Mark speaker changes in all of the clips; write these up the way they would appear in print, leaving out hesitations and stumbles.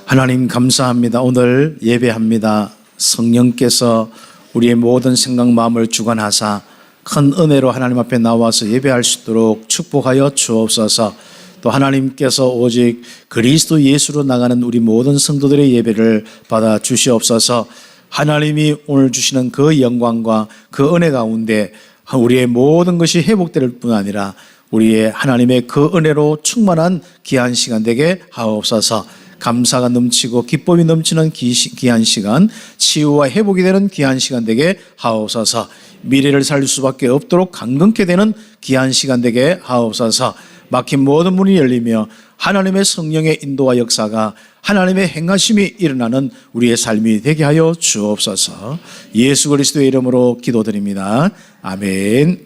Speaker 1: 하나님 감사합니다. 오늘 예배합니다. 성령께서 우리의 모든 생각 마음을 주관하사 큰 은혜로 하나님 앞에 나와서 예배할 수 있도록 축복하여 주옵소서. 또 하나님께서 오직 그리스도 예수로 나가는 우리 모든 성도들의 예배를 받아 주시옵소서. 하나님이 오늘 주시는 그 영광과 그 은혜 가운데 우리의 모든 것이 회복될 뿐 아니라 우리의 하나님의 그 은혜로 충만한 귀한 시간 되게 하옵소서. 감사가 넘치고 기쁨이 넘치는 귀한 시간, 치유와 회복이 되는 귀한 시간 되게 하옵소서. 미래를 살릴 수밖에 없도록 강건케 되는 귀한 시간 되게 하옵소서. 막힌 모든 문이 열리며 하나님의 성령의 인도와 역사가 하나님의 행하심이 일어나는 우리의 삶이 되게 하여 주옵소서. 예수 그리스도의 이름으로 기도드립니다. 아멘.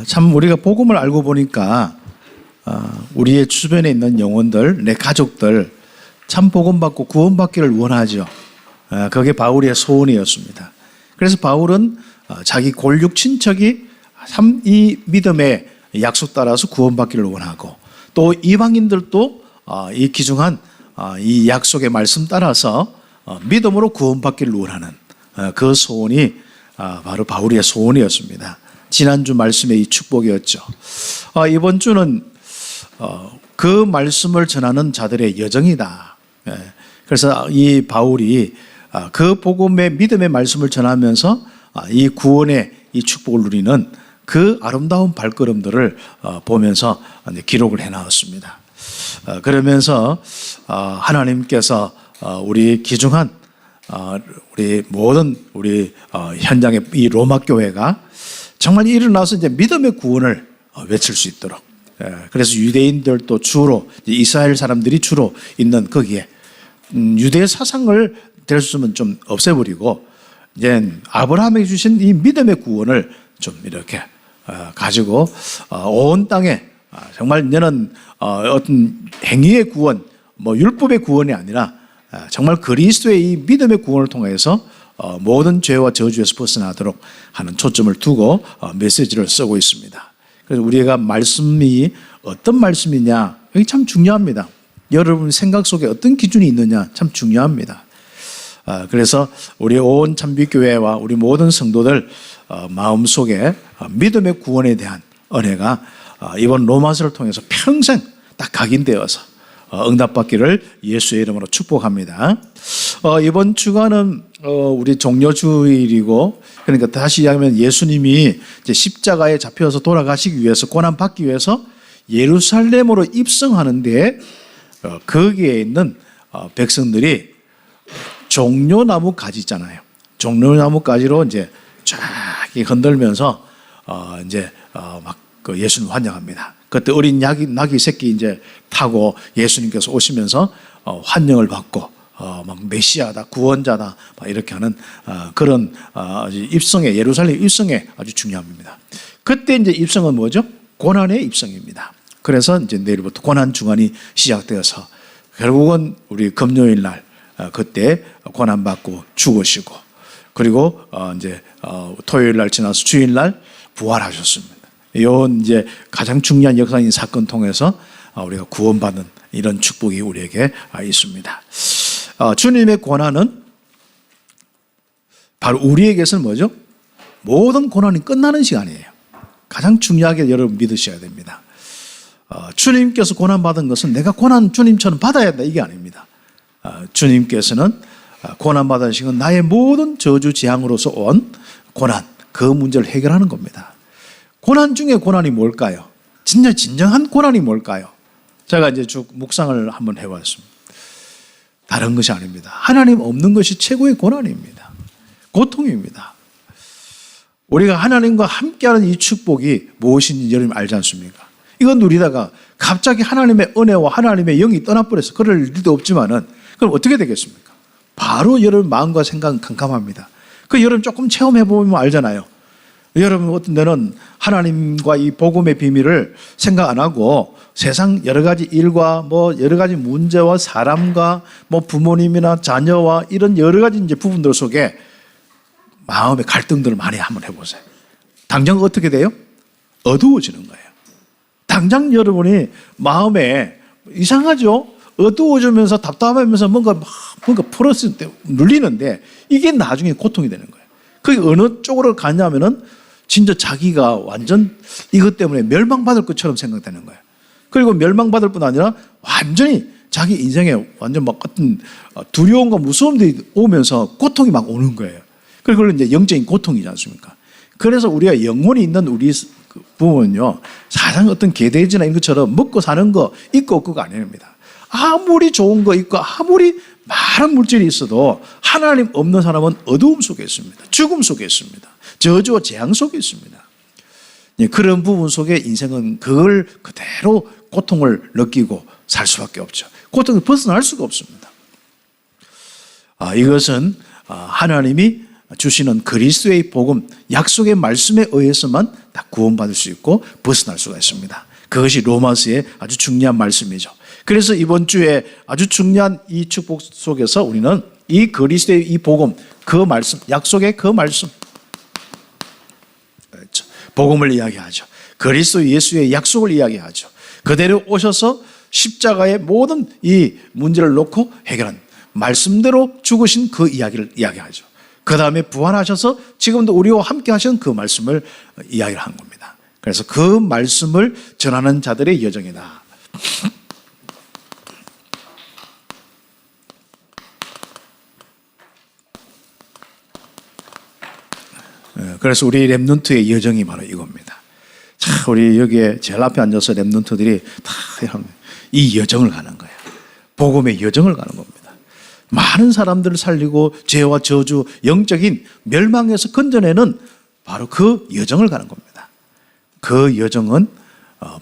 Speaker 1: 참 우리가 복음을 알고 보니까 우리의 주변에 있는 영혼들, 내 가족들 참 복음받고 구원받기를 원하죠. 그게 바울의 소원이었습니다. 그래서 바울은 자기 골육 친척이 참 이 믿음의 약속 따라서 구원받기를 원하고 또 이방인들도 이 귀중한 이 약속의 말씀 따라서 믿음으로 구원받기를 원하는 그 소원이 바로 바울의 소원이었습니다. 지난주 말씀의 이 축복이었죠. 이번 주는 그 말씀을 전하는 자들의 여정이다. 그래서 이 바울이 그 복음의 믿음의 말씀을 전하면서 이 구원의 이 축복을 누리는 그 아름다운 발걸음들을 보면서 기록을 해놨습니다. 그러면서 하나님께서 우리 귀중한 우리 모든 우리 현장의 이 로마 교회가 정말 일어나서 이제 믿음의 구원을 외칠 수 있도록, 그래서 유대인들도 주로 이스라엘 사람들이 주로 있는 거기에 유대 사상을 될 수 있으면 좀 없애버리고 이제 아브라함에게 주신 이 믿음의 구원을 좀 이렇게 가지고 온 땅에 정말 이제는 어떤 행위의 구원, 뭐 율법의 구원이 아니라 정말 그리스도의 이 믿음의 구원을 통해서 모든 죄와 저주에서 벗어나도록 하는 초점을 두고 메시지를 쓰고 있습니다. 그래서 우리가 말씀이 어떤 말씀이냐, 이게 참 중요합니다. 여러분 생각 속에 어떤 기준이 있느냐 참 중요합니다. 그래서 우리 온 참비교회와 우리 모든 성도들 마음속에 믿음의 구원에 대한 은혜가 이번 로마서를 통해서 평생 딱 각인되어서 응답받기를 예수의 이름으로 축복합니다. 이번 주간은 우리 종려주일이고, 그러니까 다시 이야기하면 예수님이 이제 십자가에 잡혀서 돌아가시기 위해서 고난받기 위해서 예루살렘으로 입성하는데 거기에 있는 백성들이 종려나무 가지 있잖아요. 종려나무 가지로 이제 쫙 흔들면서 이제 막 그 예수님 환영합니다. 그때 어린 나귀 새끼 이제 타고 예수님께서 오시면서 환영을 받고 막 메시아다, 구원자다, 막 이렇게 하는 그런 입성에, 예루살렘 입성에 아주 중요합니다. 그때 이제 입성은 뭐죠? 고난의 입성입니다. 그래서 이제 내일부터 고난 주간이 시작되어서 결국은 우리 금요일 날 그때 고난 받고 죽으시고, 그리고 이제 토요일 날 지나서 주일 날 부활하셨습니다. 이건 이제 가장 중요한 역사적인 사건 통해서 우리가 구원받는 이런 축복이 우리에게 있습니다. 주님의 고난은 바로 우리에게서는 뭐죠? 모든 고난이 끝나는 시간이에요. 가장 중요하게 여러분 믿으셔야 됩니다. 주님께서 고난받은 것은 내가 고난 주님처럼 받아야 한다, 이게 아닙니다. 주님께서는 고난받으신 건 나의 모든 저주 재앙으로서 온 고난, 그 문제를 해결하는 겁니다. 고난 중에 고난이 뭘까요? 진짜 진정한 고난이 뭘까요? 제가 이제 쭉 묵상을 한번 해봤습니다. 다른 것이 아닙니다. 하나님 없는 것이 최고의 고난입니다. 고통입니다. 우리가 하나님과 함께하는 이 축복이 무엇인지 여러분 알지 않습니까? 이건 누리다가 갑자기 하나님의 은혜와 하나님의 영이 떠나버려서 그럴 일도 없지만은 그럼 어떻게 되겠습니까? 바로 여러분 마음과 생각은 캄캄합니다. 그 여러분 조금 체험해보면 알잖아요. 여러분 어떤 데는 하나님과 이 복음의 비밀을 생각 안 하고 세상 여러 가지 일과 뭐 여러 가지 문제와 사람과 뭐 부모님이나 자녀와 이런 여러 가지 이제 부분들 속에 마음의 갈등들을 많이 한번 해보세요. 당장 어떻게 돼요? 어두워지는 거예요. 당장 여러분이 마음에 이상하죠? 어두워지면서 답답하면서 뭔가 풀었을 때 눌리는데 이게 나중에 고통이 되는 거예요. 그게 어느 쪽으로 가냐면은 진짜 자기가 완전 이것 때문에 멸망받을 것처럼 생각되는 거예요. 그리고 멸망받을 뿐 아니라 완전히 자기 인생에 완전 막 어떤 두려움과 무서움들이 오면서 고통이 막 오는 거예요. 그리고 그걸 이제 영적인 고통이지 않습니까? 그래서 우리가 영혼이 있는 우리 부모는요, 사상 어떤 개돼지나 이런 것처럼 먹고 사는 거 있고 없고가 아닙니다. 아무리 좋은 거 있고 아무리 많은 물질이 있어도 하나님 없는 사람은 어두움 속에 있습니다. 죽음 속에 있습니다. 저주와 재앙 속에 있습니다. 그런 부분 속에 인생은 그걸 그대로 고통을 느끼고 살 수밖에 없죠. 고통을 벗어날 수가 없습니다. 이것은 하나님이 주시는 그리스도의 복음, 약속의 말씀에 의해서만 다 구원받을 수 있고 벗어날 수가 있습니다. 그것이 로마서의 아주 중요한 말씀이죠. 그래서 이번 주에 아주 중요한 이 축복 속에서 우리는 이 그리스도의 이 복음, 그 말씀, 약속의 그 말씀, 그렇죠. 복음을 이야기하죠. 그리스도 예수의 약속을 이야기하죠. 그대로 오셔서 십자가의 모든 이 문제를 놓고 해결한 말씀대로 죽으신 그 이야기를 이야기하죠. 그 다음에 부활하셔서 지금도 우리와 함께 하신 그 말씀을 이야기를 한 겁니다. 그래서 그 말씀을 전하는 자들의 여정이다. 그래서 우리 렘넌트의 여정이 바로 이겁니다. 자, 우리 여기에 제일 앞에 앉아서 렘넌트들이 다 이 여정을 가는 거예요. 복음의 여정을 가는 겁니다. 많은 사람들을 살리고 죄와 저주, 영적인 멸망에서 건져내는 바로 그 여정을 가는 겁니다. 그 여정은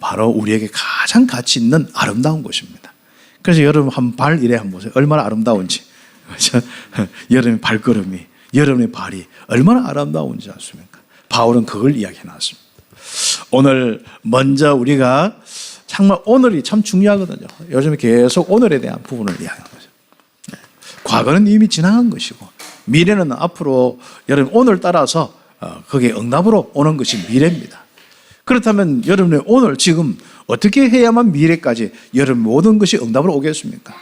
Speaker 1: 바로 우리에게 가장 가치 있는 아름다운 곳입니다. 그래서 여러분 한 발 이래 한번 보세요. 얼마나 아름다운지. 여러분의 발걸음이, 여러분의 발이 얼마나 아름다운지 아십니까? 바울은 그걸 이야기해 놨습니다. 오늘 먼저 우리가 정말 오늘이 참 중요하거든요. 요즘에 계속 오늘에 대한 부분을 이야기하는 거죠. 과거는 이미 지나간 것이고 미래는 앞으로 여러분 오늘 따라서 거기에 응답으로 오는 것이 미래입니다. 그렇다면 여러분의 오늘 지금 어떻게 해야만 미래까지 여러분 모든 것이 응답으로 오겠습니까?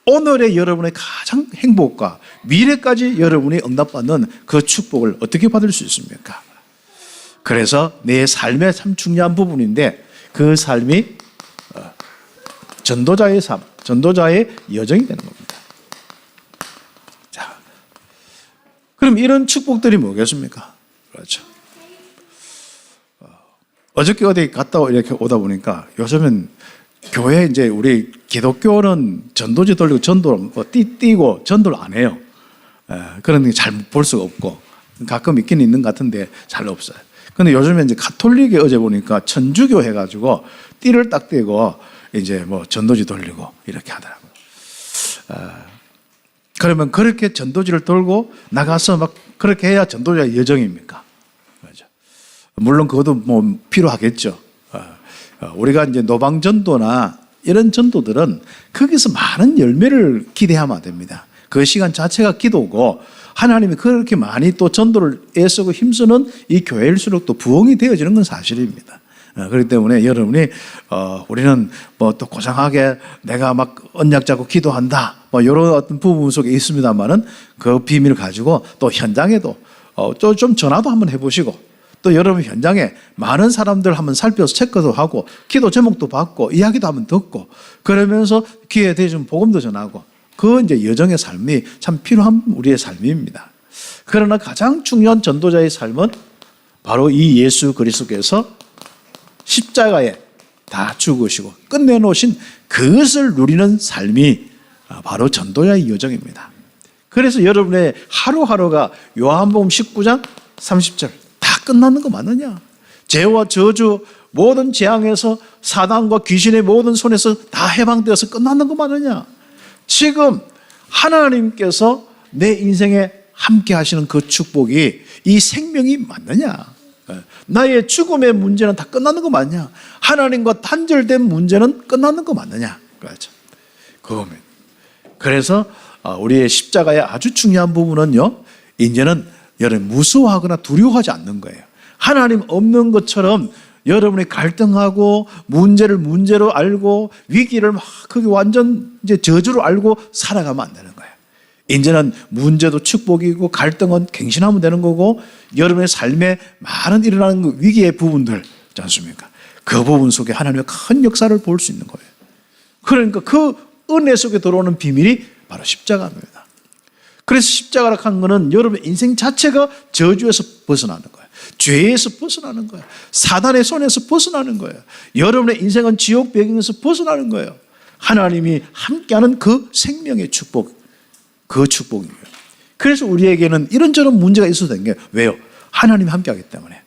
Speaker 1: 오늘의 여러분의 가장 행복과 미래까지 여러분이 응답받는 그 축복을 어떻게 받을 수 있습니까? 그래서 내 삶의 참 중요한 부분인데 그 삶이 전도자의 삶, 전도자의 여정이 되는 겁니다. 자, 그럼 이런 축복들이 뭐겠습니까? 그렇죠. 어저께 어디 갔다 이렇게 오다 보니까 요즘은 교회 이제 우리 기독교는 전도지 돌리고 전도를 띄고 전도를 안 해요. 그런 게 잘 볼 수가 없고 가끔 있긴 있는 것 같은데 잘 없어요. 근데 요즘에 이제 가톨릭에 어제 보니까 천주교 해가지고 띠를 딱 떼고 이제 뭐 전도지 돌리고 이렇게 하더라고요. 그러면 그렇게 전도지를 돌고 나가서 막 그렇게 해야 전도자의 여정입니까? 그렇죠. 물론 그것도 뭐 필요하겠죠. 우리가 이제 노방전도나 이런 전도들은 거기서 많은 열매를 기대하면 안 됩니다. 그 시간 자체가 기도고 하나님이 그렇게 많이 또 전도를 애쓰고 힘쓰는 이 교회일수록 또 부흥이 되어지는 건 사실입니다. 그렇기 때문에 여러분이 우리는 뭐 또 고상하게 내가 막 언약 잡고 기도한다 뭐 이런 어떤 부분 속에 있습니다만은 그 비밀을 가지고 또 현장에도 좀 전화도 한번 해보시고 또 여러분 현장에 많은 사람들 한번 살펴서 체크도 하고 기도 제목도 받고 이야기도 한번 듣고 그러면서 기회에 대해서 복음도 전하고 그 이제 여정의 삶이 참 필요한 우리의 삶입니다. 그러나 가장 중요한 전도자의 삶은 바로 이 예수 그리스도께서 십자가에 다 죽으시고 끝내놓으신 그것을 누리는 삶이 바로 전도자의 여정입니다. 그래서 여러분의 하루하루가 요한복음 19장 30절 다 끝나는 거 맞느냐? 죄와 저주 모든 재앙에서 사단과 귀신의 모든 손에서 다 해방되어서 끝나는 거 맞느냐? 지금 하나님께서 내 인생에 함께 하시는 그 축복이 이 생명이 맞느냐? 나의 죽음의 문제는 다 끝나는 거 맞냐? 하나님과 단절된 문제는 끝나는 거 맞느냐? 그렇죠. 그겁니다. 그래서 우리의 십자가의 아주 중요한 부분은요, 이제는 여러분 무서워하거나 두려워하지 않는 거예요. 하나님 없는 것처럼 여러분이 갈등하고 문제를 문제로 알고 위기를 막 그게 완전 이제 저주로 알고 살아가면 안 되는 거예요. 이제는 문제도 축복이고 갈등은 갱신하면 되는 거고 여러분의 삶에 많은 일어나는 위기의 부분들 있지 않습니까? 그 부분 속에 하나님의 큰 역사를 볼 수 있는 거예요. 그러니까 그 은혜 속에 들어오는 비밀이 바로 십자가입니다. 그래서 십자가라고 하는 것은 여러분의 인생 자체가 저주에서 벗어나는 거예요. 죄에서 벗어나는 거예요. 사단의 손에서 벗어나는 거예요. 여러분의 인생은 지옥 배경에서 벗어나는 거예요. 하나님이 함께하는 그 생명의 축복, 그 축복이에요. 그래서 우리에게는 이런저런 문제가 있어도 되는 거예요. 왜요? 하나님이 함께하기 때문에.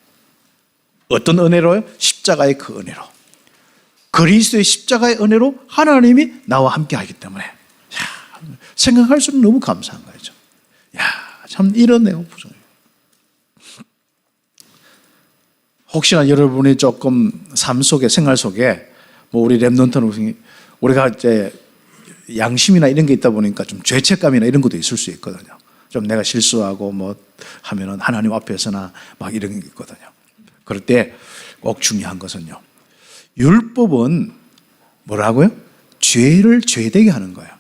Speaker 1: 어떤 은혜로요? 십자가의 그 은혜로. 그리스도의 십자가의 은혜로 하나님이 나와 함께하기 때문에. 생각할수록 너무 감사한 거죠. 참 이런 내용 부정해요. 혹시나 여러분이 조금 삶 속에, 생활 속에, 뭐 우리 랩넌트는 우리가 이제 양심이나 이런 게 있다 보니까 좀 죄책감이나 이런 것도 있을 수 있거든요. 좀 내가 실수하고 뭐 하면은 하나님 앞에서나 막 이런 게 있거든요. 그럴 때 꼭 중요한 것은요. 율법은 뭐라고요? 죄를 죄되게 하는 거예요.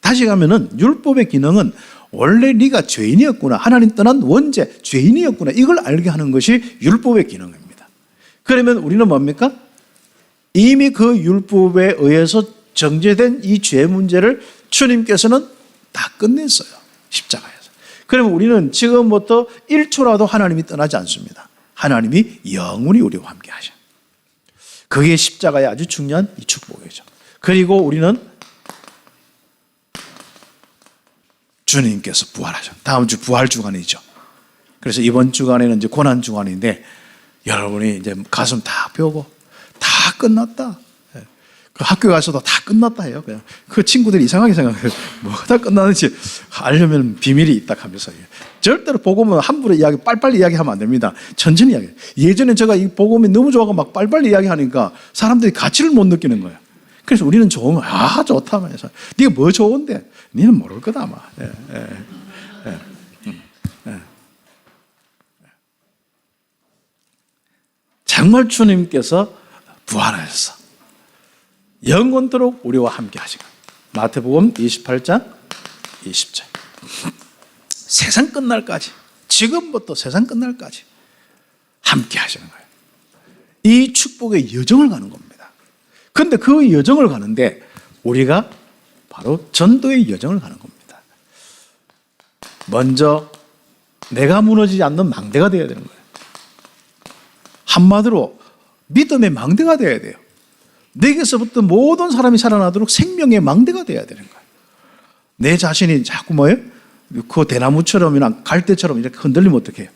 Speaker 1: 다시 가면은 율법의 기능은 원래 네가 죄인이었구나. 하나님 떠난 원죄, 죄인이었구나. 이걸 알게 하는 것이 율법의 기능입니다. 그러면 우리는 뭡니까? 이미 그 율법에 의해서 정죄된 이 죄 문제를 주님께서는 다 끝냈어요. 십자가에서. 그러면 우리는 지금부터 1초라도 하나님이 떠나지 않습니다. 하나님이 영원히 우리와 함께 하셔. 그게 십자가의 아주 중요한 이 축복이죠. 그리고 우리는 주님께서 부활하셔. 다음 주 부활 주간이죠. 그래서 이번 주간에는 이제 고난 주간인데 여러분이 이제 가슴 다 펴고 다 끝났다. 그 학교 가서도 다 끝났다 해요. 그냥 그 친구들이 이상하게 생각해요. 뭐가 다 끝나는지 알려면 비밀이 있다 하면서 절대로 복음은 함부로 이야기, 빨리빨리 이야기하면 안 됩니다. 천천히 이야기해요. 예전에 제가 이 복음이 너무 좋아서 막 빨리빨리 이야기하니까 사람들이 가치를 못 느끼는 거예요. 그래서 우리는 좋으면 좋다 하면서 네가 뭐 좋은데 너는 모를 거다 아마. 정말 주님께서 부활하셔서 영원토록 우리와 함께 하시고 마태복음 28장 20절 세상 끝날까지 지금부터 세상 끝날까지 함께 하시는 거예요. 이 축복의 여정을 가는 겁니다. 그런데 그 여정을 가는데 우리가 바로 전도의 여정을 가는 겁니다. 먼저 내가 무너지지 않는 망대가 되어야 되는 거예요. 한마디로 믿음의 망대가 되어야 돼요. 내게서부터 모든 사람이 살아나도록 생명의 망대가 되어야 되는 거예요. 내 자신이 자꾸 뭐예요? 그 대나무처럼이나 갈대처럼 이렇게 흔들리면 어떻게 해요?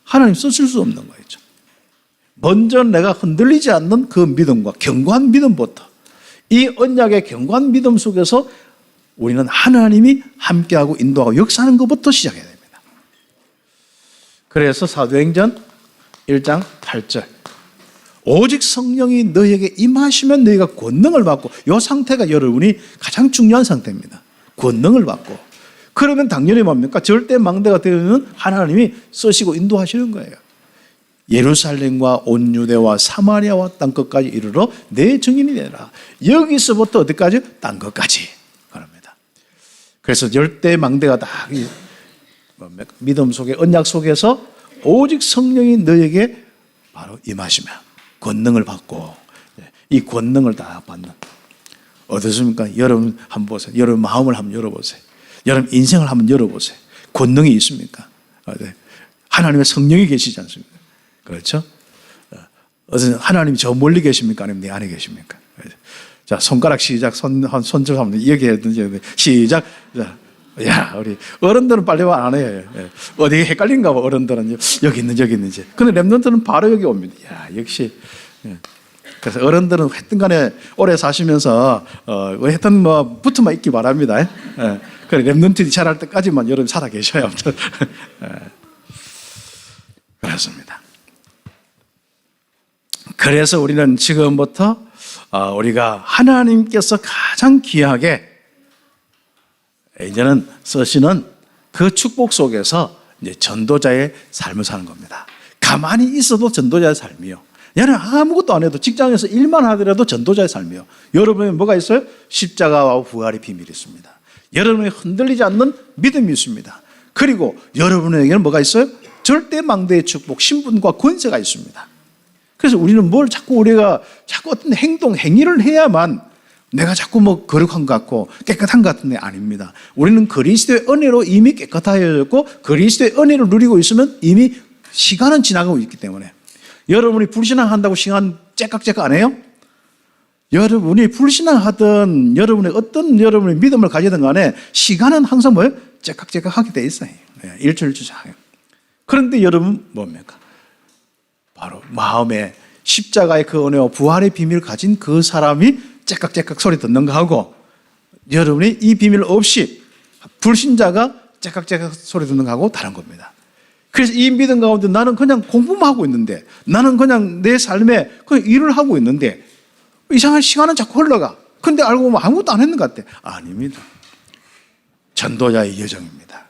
Speaker 1: 하나님 쓰실 수 없는 거죠. 먼저 내가 흔들리지 않는 그 믿음과 견고한 믿음부터 이 언약의 견고한 믿음 속에서 우리는 하나님이 함께하고 인도하고 역사하는 것부터 시작해야 됩니다. 그래서 사도행전 1장 8절 오직 성령이 너희에게 임하시면 너희가 권능을 받고 이 상태가 여러분이 가장 중요한 상태입니다. 권능을 받고 그러면 당연히 뭡니까? 절대 망대가 되면 하나님이 쓰시고 인도하시는 거예요. 예루살렘과 온 유대와 사마리아와 땅끝까지 이르러 내 증인이 되라. 여기서부터 어디까지? 땅끝까지 그럽니다. 그래서 열대 망대가 다 믿음 속에 언약 속에서 오직 성령이 너에게 바로 임하시면 권능을 받고 이 권능을 다 받는 어떻습니까? 여러분 한번 보세요. 여러분 마음을 한번 열어보세요. 여러분 인생을 한번 열어보세요. 권능이 있습니까? 하나님의 성령이 계시지 않습니까? 그렇죠? 하나님이 저 멀리 계십니까? 아니면 내 안에 계십니까? 자, 손가락 시작, 손절 한번 얘기해야든지 시작. 자, 야, 우리 어른들은 빨리 와 안 해요. 어디 헷갈린가 봐, 어른들은. 여기 있는지. 근데 랩런트는 바로 여기 옵니다. 야, 역시. 그래서 어른들은 하여튼 간에 오래 사시면서, 하여튼 뭐, 붙어만 있기 바랍니다. 그래, 랩런트들이 자랄 때까지만 여러분 살아 계셔야 아무튼. 그렇습니다. 그래서 우리는 지금부터, 우리가 하나님께서 가장 귀하게 이제는 쓰시는 그 축복 속에서 이제 전도자의 삶을 사는 겁니다. 가만히 있어도 전도자의 삶이요. 얘는 아무것도 안 해도 직장에서 일만 하더라도 전도자의 삶이에요. 여러분에 뭐가 있어요? 십자가와 부활의 비밀이 있습니다. 여러분이 흔들리지 않는 믿음이 있습니다. 그리고 여러분에게는 뭐가 있어요? 절대 망대의 축복, 신분과 권세가 있습니다. 그래서 우리는 우리가 자꾸 어떤 행위를 해야만 내가 자꾸 거룩한 것 같고 깨끗한 것 같은데 아닙니다. 우리는 그리스도의 은혜로 이미 깨끗하여졌고 그리스도의 은혜를 누리고 있으면 이미 시간은 지나가고 있기 때문에 여러분이 불신앙한다고 시간 째깍째깍 안 해요? 여러분이 불신앙하든 여러분의 믿음을 가지든 간에 시간은 항상 째깍째깍 하게 돼 있어요. 일주일주사해요. 그런데 여러분 뭡니까? 바로 마음에 십자가의 그 은혜와 부활의 비밀을 가진 그 사람이 째깍째깍 소리 듣는 거하고 여러분이 이 비밀 없이 불신자가 째깍째깍 소리 듣는 거하고 다른 겁니다. 그래서 이 믿음 가운데 나는 그냥 공부만 하고 있는데 나는 그냥 내 삶에 그냥 일을 하고 있는데 이상한 시간은 자꾸 흘러가. 근데 알고 보면 아무것도 안 했는 것 같아. 아닙니다. 전도자의 여정입니다.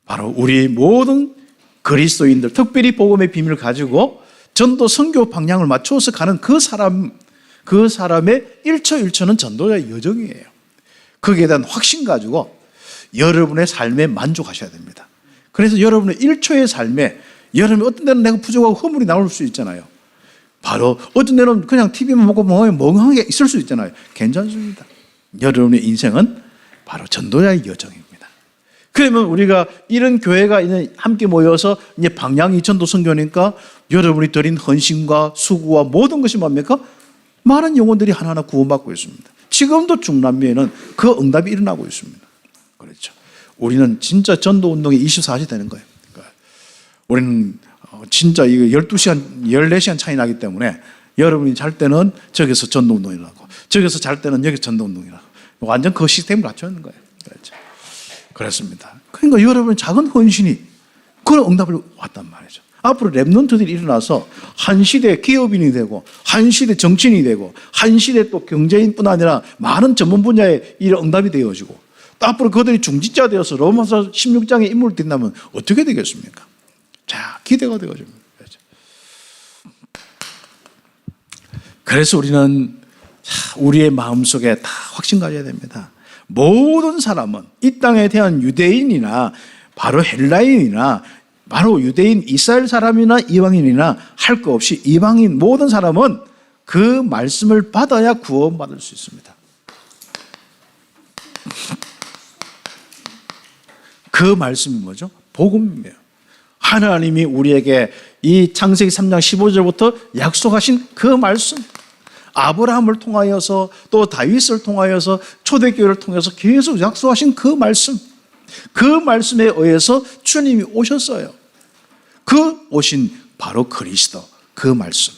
Speaker 1: 바로 우리 모든 그리스도인들, 특별히 복음의 비밀을 가지고 전도 선교 방향을 맞춰서 가는 그 사람의 일처일처는 전도자의 여정이에요. 거기에 대한 확신 가지고 여러분의 삶에 만족하셔야 됩니다. 그래서 여러분의 1초의 삶에 여러분이 어떤 데는 내가 부족하고 허물이 나올 수 있잖아요. 바로 어떤 데는 그냥 TV만 보고 멍하게 있을 수 있잖아요. 괜찮습니다. 여러분의 인생은 바로 전도자의 여정입니다. 그러면 우리가 이런 교회가 함께 모여서 이제 방향이 전도 선교니까 여러분이 드린 헌신과 수고와 모든 것이 뭡니까? 많은 영혼들이 하나하나 구원받고 있습니다. 지금도 중남미에는 그 응답이 일어나고 있습니다. 그렇죠. 우리는 진짜 전도 운동이 24시간 되는 거예요. 그러니까 우리는 진짜 이거 12시간, 14시간 차이 나기 때문에 여러분이 잘 때는 저기서 전도 운동이 일어나고 저기서 잘 때는 여기서 전도 운동이 일어나고 완전 그 시스템을 갖춰 있는 거예요. 그렇죠. 그렇습니다. 그러니까 여러분의 작은 헌신이 그런 응답을 왔단 말이죠. 앞으로 랩런트들이 일어나서 한 시대 기업인이 되고 한 시대 정치인이 되고 한 시대 또 경제인뿐 아니라 많은 전문 분야에 이런 응답이 되어지고 또 앞으로 그들이 중직자 되어서 로마서 16장에 인물을 띈다면 어떻게 되겠습니까? 자, 기대가 되어집니다. 그래서 우리는 우리의 마음속에 다 확신 가져야 됩니다. 모든 사람은 이 땅에 대한 유대인이나 바로 헬라인이나 바로 유대인 이스라엘 사람이나 이방인이나 할 거 없이 이방인 모든 사람은 그 말씀을 받아야 구원받을 수 있습니다. 그 말씀이 뭐죠? 복음이에요. 하나님이 우리에게 이 창세기 3장 15절부터 약속하신 그 말씀, 아브라함을 통하여서 또 다윗을 통하여서 초대교회를 통해서 계속 약속하신 그 말씀, 그 말씀에 의해서 주님이 오셨어요. 그 오신 바로 그리스도, 그 말씀.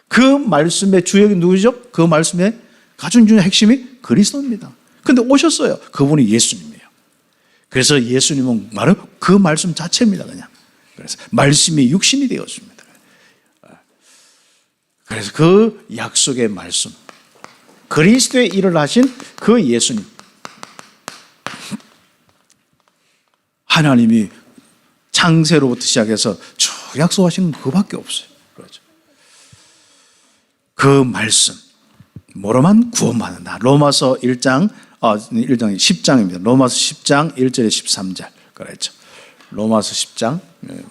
Speaker 1: 그 말씀의 주역이 누구죠? 그 말씀의 가장 중요한 핵심이 그리스도입니다. 그런데 오셨어요. 그분이 예수님이에요. 그래서 예수님은 바로 그 말씀 자체입니다. 그냥. 그래서 말씀이 육신이 되었습니다. 그래서 그 약속의 말씀, 그리스도의 일을 하신 그 예수님, 하나님이 창세로부터 시작해서 쭉 약속하신 그밖에 없어요. 그렇죠. 그 말씀, 뭐로만 구원받는다. 로마서 10장입니다. 로마서 10장 1절에 13절. 그렇죠. 로마서 10장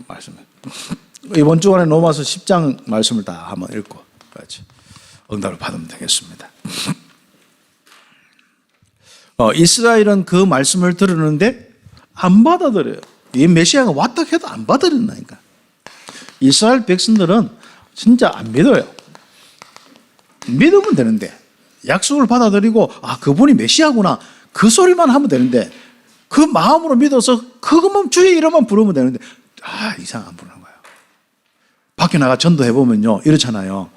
Speaker 1: 말씀. 이번 주간에 로마서 10장 말씀을 다 한번 읽고 그렇죠. 응답을 받으면 되겠습니다. 이스라엘은 그 말씀을 들었는데 안 받아들여요. 이 메시아가 왔다 해도 안 받아들인다니까. 이스라엘 백성들은 진짜 안 믿어요. 믿으면 되는데 약속을 받아들이고 그분이 메시아구나 그 소리만 하면 되는데 그 마음으로 믿어서 그것만 주의 이름만 부르면 되는데 이상 안 부르는 거예요. 밖에 나가 전도해보면요 이렇잖아요.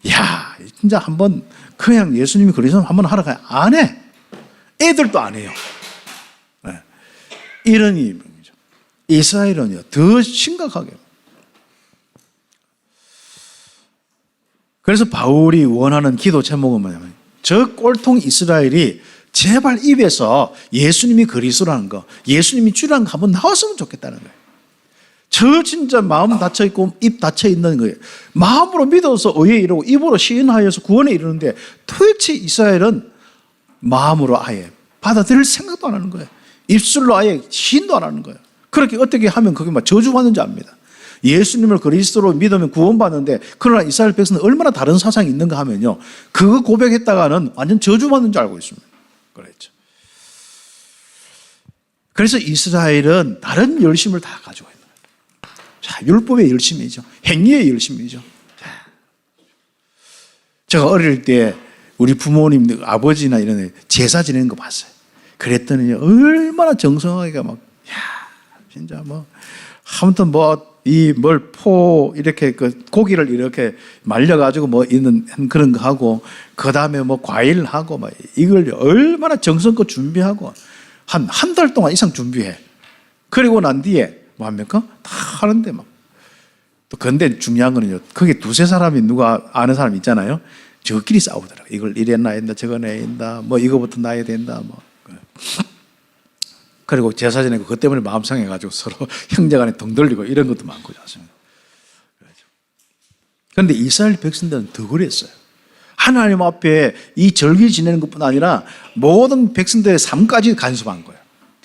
Speaker 1: 야 진짜 한번 그냥 예수님이 그리스도 한번 하러 가야 안 해. 애들도 안 해요. 네. 이런 의미죠. 이스라엘은요 더 심각하게. 그래서 바울이 원하는 기도 제목은 뭐냐면 저 꼴통 이스라엘이 제발 입에서 예수님이 그리스도라는 거, 예수님이 주라는 거 한번 나왔으면 좋겠다는 거예요. 저 진짜 마음 닫혀 있고 입 닫혀 있는 거예요. 마음으로 믿어서 의에 이르고 입으로 시인하여서 구원에 이르는데 도대체 이스라엘은 마음으로 아예 받아들일 생각도 안 하는 거예요. 입술로 아예 시인도 안 하는 거예요. 그렇게 어떻게 하면 그게 막 저주받는지 압니다. 예수님을 그리스도로 믿으면 구원받는데 그러나 이스라엘 백성은 얼마나 다른 사상이 있는가 하면요. 그거 고백했다가는 완전 저주받는 줄 알고 있습니다. 그랬죠. 그래서 이스라엘은 다른 열심을 다 가지고 있는 거예요. 자, 율법의 열심이죠. 행위의 열심이죠. 제가 어릴 때 우리 부모님, 아버지나 이런 애 제사 지내는 거 봤어요. 그랬더니 얼마나 정성하게 막, 진짜 뭐, 아무튼 이렇게 고기를 이렇게 말려가지고 뭐 있는 그런 거 하고, 그 다음에 뭐 과일하고, 막 이걸 얼마나 정성껏 준비하고, 한 달 동안 이상 준비해. 그리고 난 뒤에 뭐 합니까? 다 하는데 막. 또 근데 중요한 거는요, 거기 두세 사람이 누가 아는 사람 있잖아요. 저끼리 싸우더라고요. 이걸 이래 놔야 된다, 저거 놔야 된다, 뭐 이거부터 놔야 된다, 뭐. 그리고 제사 지내고 그것 때문에 마음 상해가지고 서로 형제간에 등 돌리고 이런 것도 많고 않습니까? 그런데 이스라엘 백성들은 더 그랬어요. 하나님 앞에 이 절기 지내는 것뿐 아니라 모든 백성들의 삶까지 간섭한 거예요.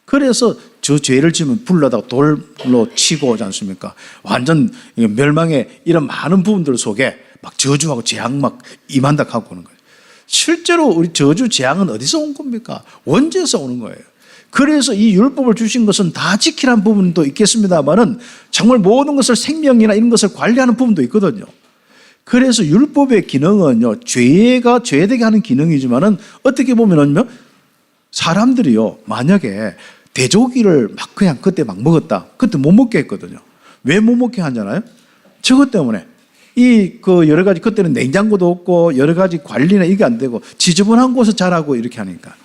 Speaker 1: 그래서 저 죄를 지면 불러다가 돌로 치고 오지 않습니까? 완전 멸망의 이런 많은 부분들 속에 막 저주하고 재앙 막 임한다 하고 오는 거예요. 실제로 우리 저주 재앙은 어디서 온 겁니까? 원죄에서 오는 거예요. 그래서 이 율법을 주신 것은 다 지키라는 부분도 있겠습니다만은 정말 모든 것을 생명이나 이런 것을 관리하는 부분도 있거든요. 그래서 율법의 기능은요, 죄가 죄되게 하는 기능이지만은 어떻게 보면은요, 사람들이요, 만약에 돼지고기를 막 그냥 그때 막 먹었다. 그때 못 먹게 했거든요. 왜 못 먹게 하잖아요? 저것 때문에. 여러 가지, 그때는 냉장고도 없고 여러 가지 관리나 이게 안 되고 지저분한 곳에서 자라고 이렇게 하니까.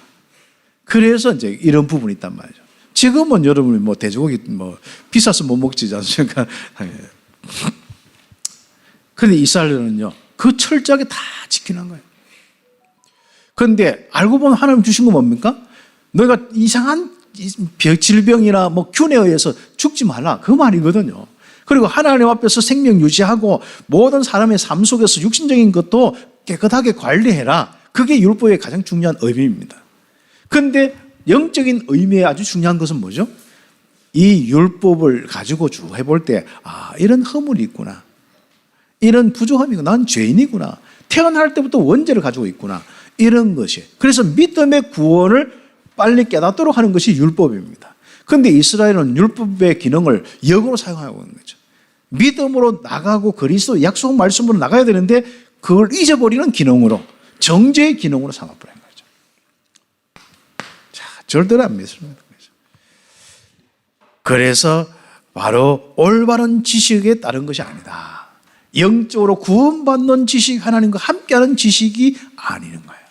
Speaker 1: 그래서 이제 이런 부분이 있단 말이죠. 지금은 여러분이 뭐 돼지고기 뭐 비싸서 못 먹지 않습니까? 그런데 이스라엘은요, 그 철저하게 다 지키는 거예요. 그런데 알고 보면 하나님 주신 건 뭡니까? 너희가 이상한 질병이나 뭐 균에 의해서 죽지 말라. 그 말이거든요. 그리고 하나님 앞에서 생명 유지하고 모든 사람의 삶 속에서 육신적인 것도 깨끗하게 관리해라. 그게 율법의 가장 중요한 의미입니다. 그런데 영적인 의미에 아주 중요한 것은 뭐죠? 이 율법을 가지고 쭉 해볼 때, 이런 허물이 있구나. 이런 부족함이구나. 난 죄인이구나. 태어날 때부터 원죄를 가지고 있구나. 이런 것이. 그래서 믿음의 구원을 빨리 깨닫도록 하는 것이 율법입니다. 그런데 이스라엘은 율법의 기능을 역으로 사용하고 있는 거죠. 믿음으로 나가고 그리스도 약속 말씀으로 나가야 되는데 그걸 잊어버리는 기능으로, 정죄의 기능으로 삼아버린 거죠. 자, 절대로 안 믿습니다. 그래서 바로 올바른 지식에 따른 것이 아니다. 영적으로 구원받는 지식, 하나님과 함께하는 지식이 아닌 거예요.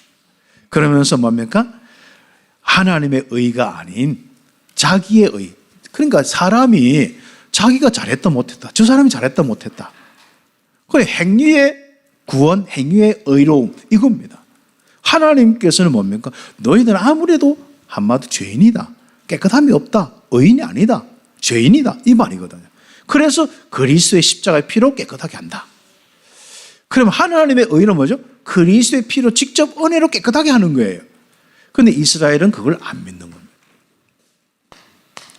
Speaker 1: 그러면서 뭡니까? 하나님의 의가 아닌 자기의 의. 그러니까 사람이 자기가 잘했다 못했다, 저 사람이 잘했다 못했다, 그래 행위의 구원, 행위의 의로움, 이겁니다. 하나님께서는 뭡니까? 너희는 아무래도 한마디 죄인이다, 깨끗함이 없다, 의인이 아니다, 죄인이다, 이 말이거든요. 그래서 그리스도의 십자가의 피로 깨끗하게 한다. 그럼 하나님의 의는 뭐죠? 그리스도의 피로 직접 은혜로 깨끗하게 하는 거예요. 그런데 이스라엘은 그걸 안 믿는 겁니다.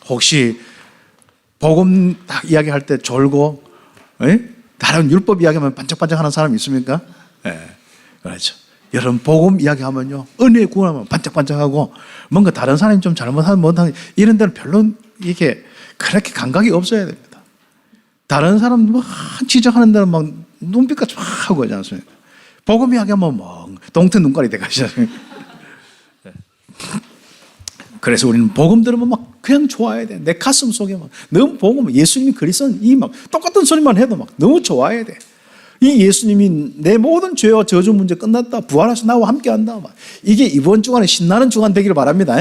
Speaker 1: 혹시 복음 딱 이야기할 때 졸고, 다른 율법 이야기하면 반짝반짝하는 사람 있습니까? 그렇죠. 여러분 복음 이야기하면요, 은혜 구원하면 반짝반짝하고, 뭔가 다른 사람이 좀 잘못하면 못하는 이런 데는 별로 이게 그렇게 감각이 없어야 됩니다. 다른 사람 뭐 지적하는 데는 막 눈빛까지 막 하고 하지 않습니까? 복음 이야기하면 뭐 동태 눈깔이 돼가시잖아요. 그래서 우리는 복음 들으면 막 그냥 좋아해야 돼. 내 가슴 속에 막 너무 복음, 예수님이 그리스도는 이 막 똑같은 소리만 해도 막 너무 좋아해야 돼. 이 예수님이 내 모든 죄와 저주 문제 끝났다, 부활하셔 나와 함께한다. 막 이게 이번 주간에 신나는 주간 되기를 바랍니다.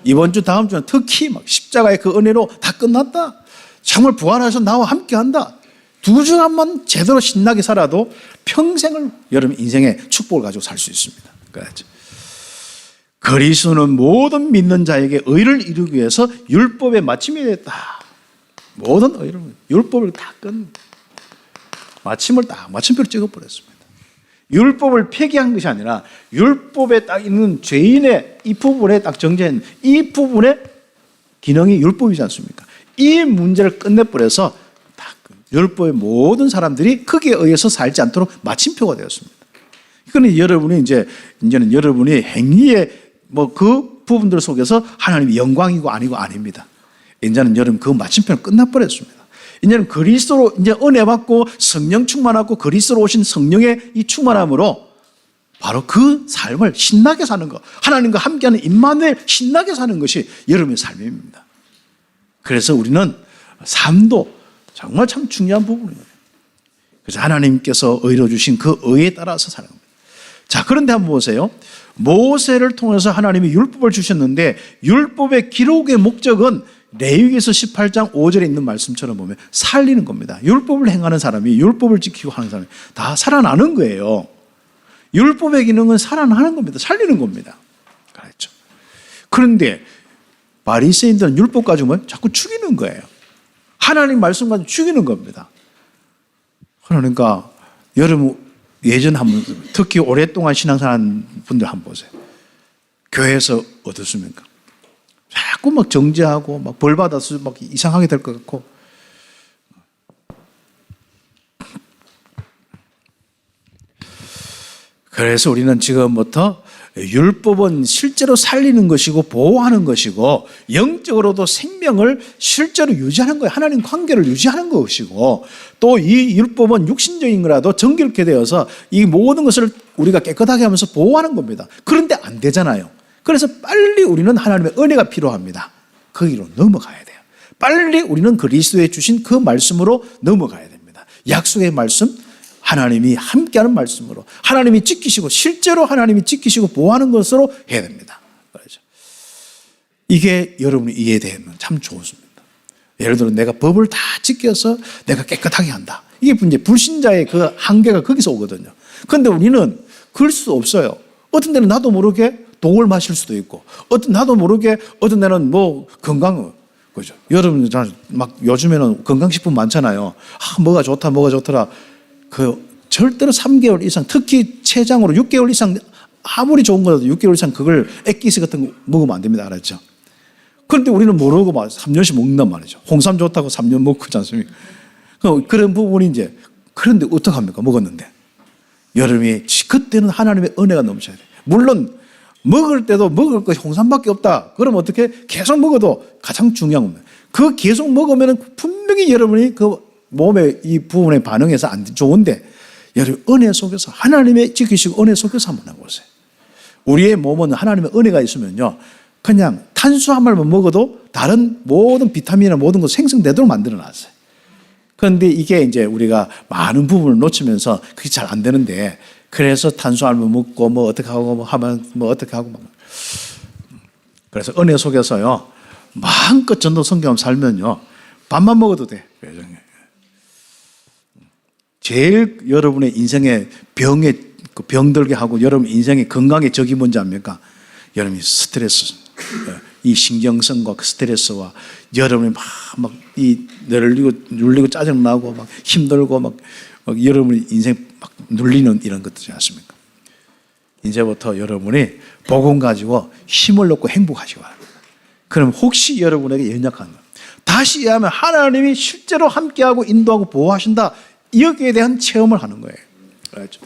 Speaker 1: 이번 주 다음 주는 특히 막 십자가의 그 은혜로 다 끝났다. 정말 부활하셔 나와 함께한다. 2주간만 제대로 신나게 살아도 평생을 여러분 인생의 축복을 가지고 살 수 있습니다. 그렇죠. 그리스도는 모든 믿는 자에게 의를 이루기 위해서 율법의 마침이 됐다. 모든 의를 율법을 다 마침표를 찍어버렸습니다. 율법을 폐기한 것이 아니라 율법에 딱 있는 죄인의 이 부분에 딱 정제한 이 부분의 기능이 율법이지 않습니까? 이 문제를 끝내버려서 딱 율법의 모든 사람들이 거기에 의해서 살지 않도록 마침표가 되었습니다. 그러니 여러분이 이제는 여러분이 행위의 그 부분들 속에서 하나님이 영광이고 아니고 아닙니다. 이제는 여러분 그 마침표는 끝나버렸습니다. 이제는 그리스도로 이제 은혜 받고 성령 충만하고 그리스도로 오신 성령의 이 충만함으로 바로 그 삶을 신나게 사는 것, 하나님과 함께하는 임마누엘 신나게 사는 것이 여러분의 삶입니다. 그래서 우리는 삶도 정말 참 중요한 부분이에요. 그래서 하나님께서 의로 주신 그 의에 따라서 사는 겁니다. 자, 그런데 한번 보세요. 모세를 통해서 하나님이 율법을 주셨는데 율법의 기록의 목적은 레위기서 18장 5절에 있는 말씀처럼 보면 살리는 겁니다. 율법을 행하는 사람이 율법을 지키고 하는 사람이 다 살아나는 거예요. 율법의 기능은 살아나는 겁니다. 살리는 겁니다. 그렇죠. 그런데 바리새인들은 율법 가지고 자꾸 죽이는 거예요. 하나님 말씀 가지고 죽이는 겁니다. 그러니까 여러분 예전 한번 특히 오랫동안 신앙생활 분들 한번 보세요. 교회에서 어떻습니까? 자꾸 정죄하고 벌 받아서 이상하게 될 것 같고. 그래서 우리는 지금부터 율법은 실제로 살리는 것이고 보호하는 것이고 영적으로도 생명을 실제로 유지하는 거예요. 하나님 관계를 유지하는 것이고 또 이 율법은 육신적인 거라도 정결케 되어서 이 모든 것을 우리가 깨끗하게 하면서 보호하는 겁니다. 그런데 안 되잖아요. 그래서 빨리 우리는 하나님의 은혜가 필요합니다. 거기로 넘어가야 돼요. 빨리 우리는 그리스도에 주신 그 말씀으로 넘어가야 됩니다. 약속의 말씀, 하나님이 함께하는 말씀으로 하나님이 지키시고 실제로 하나님이 지키시고 보호하는 것으로 해야 됩니다. 그렇죠. 이게 여러분이 이해되면 참 좋습니다. 예를 들어 내가 법을 다 지켜서 내가 깨끗하게 한다. 이게 이제 불신자의 그 한계가 거기서 오거든요. 그런데 우리는 그럴 수 없어요. 어떤 데는 나도 모르게 독을 마실 수도 있고, 나도 모르게 어떤 데는 그죠. 여러분 요즘에는 건강식품 많잖아요. 뭐가 좋다, 뭐가 좋더라. 절대로 3개월 이상, 특히 췌장으로 6개월 이상, 아무리 좋은 거라도 6개월 이상 그걸 액기스 같은 거 먹으면 안 됩니다. 알았죠? 그런데 우리는 모르고 3년씩 먹는단 말이죠. 홍삼 좋다고 3년 먹고 있지 않습니까? 그런 부분이 그런데 어떡합니까? 먹었는데. 여러분이 그때는 하나님의 은혜가 넘쳐야 돼요. 물론, 먹을 때도 먹을 것이 홍삼밖에 없다. 그럼 어떻게? 계속 먹어도 가장 중요한 겁니다. 계속 먹으면 분명히 여러분이 몸의 이 부분에 반응해서 안 좋은데 여러분 은혜 속에서 하나님의 지키시고 은혜 속에서 한번 해보세요. 우리의 몸은 하나님의 은혜가 있으면요 그냥 탄수화물만 먹어도 다른 모든 비타민이나 모든 것 생성되도록 만들어놨어요. 그런데 이게 이제 우리가 많은 부분을 놓치면서 그게 잘 안 되는데 그래서 탄수화물 먹고 어떻게 하고 하면 어떻게 하고 그래서 은혜 속에서요 마음껏 전도 성경 살면요 밥만 먹어도 돼. 제일 여러분의 인생의 병들게 하고 여러분 인생의 건강의 적이 뭔지 압니까? 여러분이 스트레스, 이 신경성과 그 스트레스와 여러분이 막 눌리고 짜증나고 막 힘들고 여러분이 인생 막 눌리는 이런 것들이지 않습니까? 이제부터 여러분이 복음 가지고 힘을 얻고 행복하시기 바랍니다. 그럼 혹시 여러분에게 연약한 것, 다시 이해하면 하나님이 실제로 함께하고 인도하고 보호하신다. 여기에 대한 체험을 하는 거예요. 그렇죠?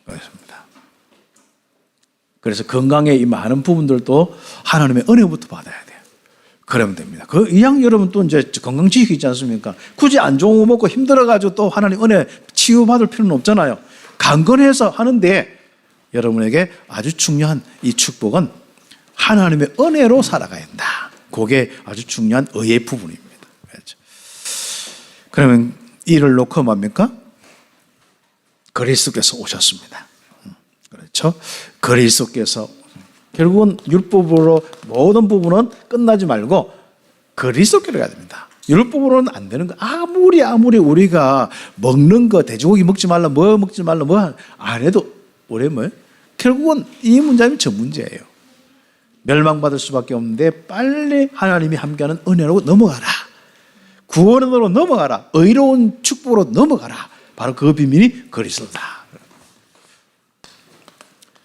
Speaker 1: 그렇습니다. 그래서 건강의 이 많은 부분들도 하나님의 은혜부터 받아야 돼요. 그러면 됩니다. 이왕 여러분 또 이제 건강 지식이 있지 않습니까? 굳이 안 좋은 거 먹고 힘들어가지고 또 하나님 은혜 치유받을 필요는 없잖아요. 강건해서 하는데 여러분에게 아주 중요한 이 축복은 하나님의 은혜로 살아가야 한다. 그게 아주 중요한 의의 부분입니다. 그렇죠? 그러면 이를 놓고 뭡니까? 그리스도께서 오셨습니다. 그렇죠? 그리스도께서 결국은 율법으로 모든 부분은 끝나지 말고 그리스도께로 가야 됩니다. 율법으로는 안 되는 거. 아무리 우리가 먹는 거 돼지고기 먹지 말라 뭐 먹지 말라 뭐 안 해도 우리 결국은 이 문제는 저 문제예요. 멸망받을 수밖에 없는데 빨리 하나님이 함께하는 은혜로 넘어가라. 구원으로 넘어가라. 의로운 축복으로 넘어가라. 바로 그 비밀이 그리스도다.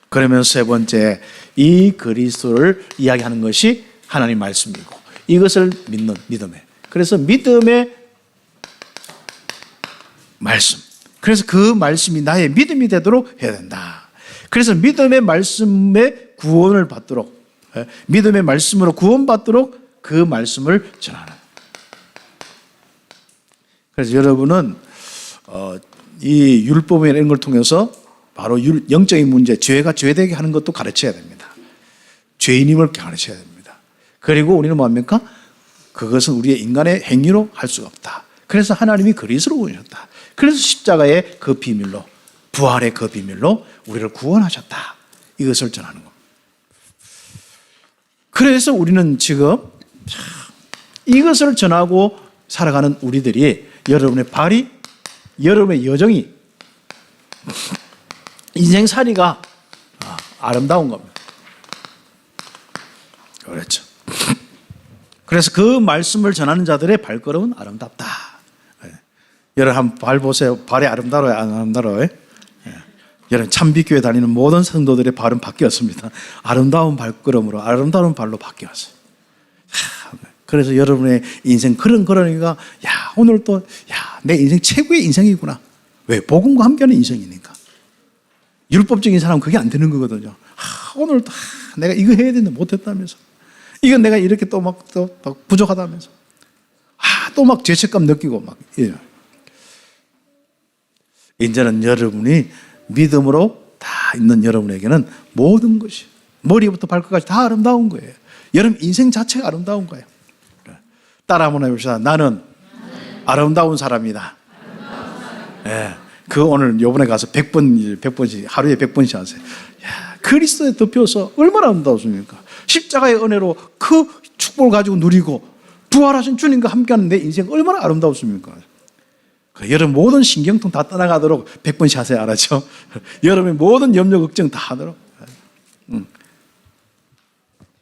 Speaker 1: 그러면 세 번째, 이 그리스도를 이야기하는 것이 하나님 말씀이고 이것을 믿는 믿음에. 그래서 믿음의 말씀. 그래서 그 말씀이 나의 믿음이 되도록 해야 된다. 그래서 믿음의 말씀에 구원을 받도록, 믿음의 말씀으로 구원받도록 그 말씀을 전하는. 그래서 여러분은 이 율법이라는 걸 통해서 바로 영적인 문제, 죄가 죄되게 하는 것도 가르쳐야 됩니다. 죄인임을 가르쳐야 됩니다. 그리고 우리는 뭡니까? 그것은 우리의 인간의 행위로 할 수가 없다. 그래서 하나님이 그리스도로 오셨다. 그래서 십자가의 그 비밀로, 부활의 그 비밀로 우리를 구원하셨다. 이것을 전하는 겁니다. 그래서 우리는 지금 이것을 전하고 살아가는 우리들이, 여러분의 발이, 여러분의 여정이, 인생살이가 아름다운 겁니다. 그렇죠. 그래서 그 말씀을 전하는 자들의 발걸음은 아름답다. 여러분 한번 발 보세요. 발이 아름다워요, 안 아름다워요? 여러분 참빛교회 다니는 모든 성도들의 발은 바뀌었습니다. 아름다운 발걸음으로, 아름다운 발로 바뀌었어요. 그래서 여러분의 인생 그런 거니까, 야, 오늘 또, 야, 내 인생 최고의 인생이구나. 왜? 복음과 함께하는 인생이니까. 율법적인 사람은 그게 안 되는 거거든요. 오늘 또 내가 이거 해야 되는데 못했다면서. 이건 내가 이렇게 또 막 부족하다면서. 또 막 죄책감 느끼고 막. 예. 이제는 여러분이 믿음으로 다 있는 여러분에게는 모든 것이 머리부터 발끝까지 다 아름다운 거예요. 여러분 인생 자체가 아름다운 거예요. 따라 한번 해봅시다. 나는 아름다운 사람이다. 예. 그 오늘 요번에 가서 100번씩, 하루에 100번씩 하세요. 야, 그리스도에 덮여서 얼마나 아름다웠습니까? 십자가의 은혜로 그 축복을 가지고 누리고 부활하신 주님과 함께하는 내 인생 얼마나 아름다웠습니까? 여러분 모든 신경통 다 떠나가도록 100번씩 하세요. 알았죠? 여러분의 모든 염려 걱정 다 하도록.